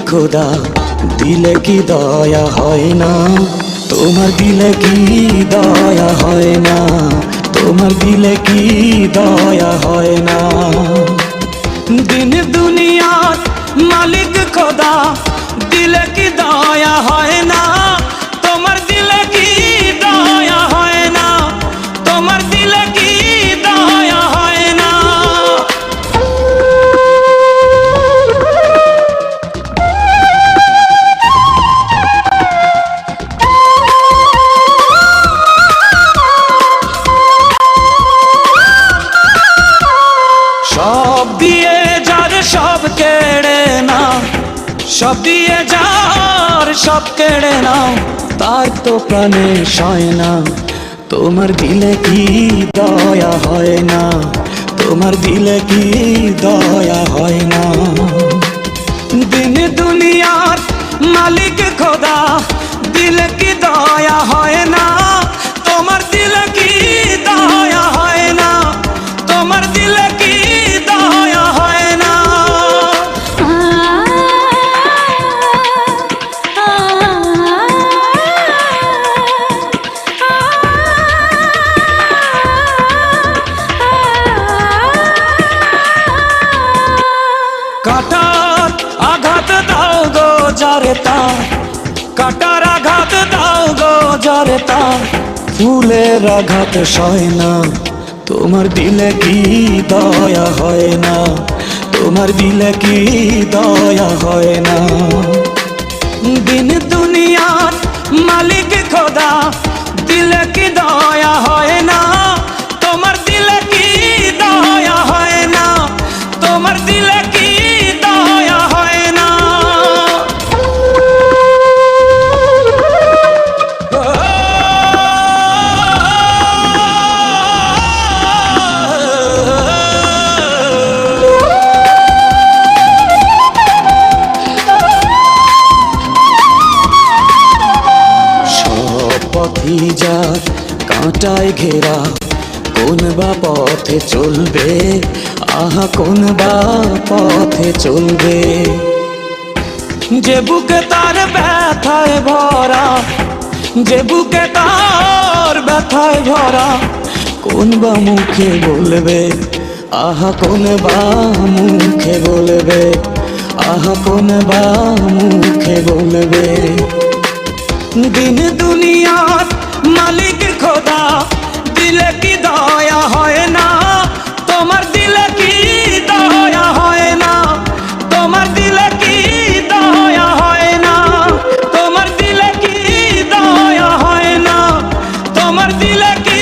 খোদা দিলে কি দয়া হয় না, তোমার দিলে কি দয়া হয় না, তোমার দিলে কি দয়া হয় না। দিন দুনিয়ার মালিক খোদা দিলে কি দয়া হয় না, তোমার দিলে কি দয়া হয় না, তোমার দিলে কি দয়া হয় না। সব দিয়ে যার সব কেড়ে নাও, সব দিয়ে যার সব কেড়ে নাও, তার তো প্রাণে সয় না, তোমার দিলে কি দয়া হয় না, তোমার দিলে কি দয়া হয় না। দিন দুনিয়ার মালিক খোদা দিলে কি দয়া হয় না, তোমার দিলে কি দয়া হয় না, তোমার দিলে কি দয়া হয় না। কাটার আঘাত দাও গো যারে তার, কাটার আঘাত দাও গো যারে তার, ফুলের আঘাত সয় না, তোমার দিলে কি দয়া হয় না, তোমার দিলে কি দয়া হয় না। দিন দুনিয়ার মালিক খোদা দিলে কি দয়া হয় না, তোমার দিলে কি দয়া হয় না, তোমার দিলে কি দয়া হয় না। পথি যার কাঁটায় ঘেরা, কোন বা পথে চলবে, আহা কোন বা পথে চলবে। যে বুকে তার ব্যথায় ভরা, যে বুকে তার ব্যথায় ভরা, কোন বা মুখে বলবে, আহা কোন বা মুখে বলবে, আহা কোন বা মুখে বলবে। দিন দুনিয়ার মালিক খোদা দিলে কি দয়া হয় না, তোমার দিলে কি দয়া হয় না, তোমার দিলে কি দয়া হয় না, তোমার দিলে কি দয়া হয় না, তোমার দিলে কি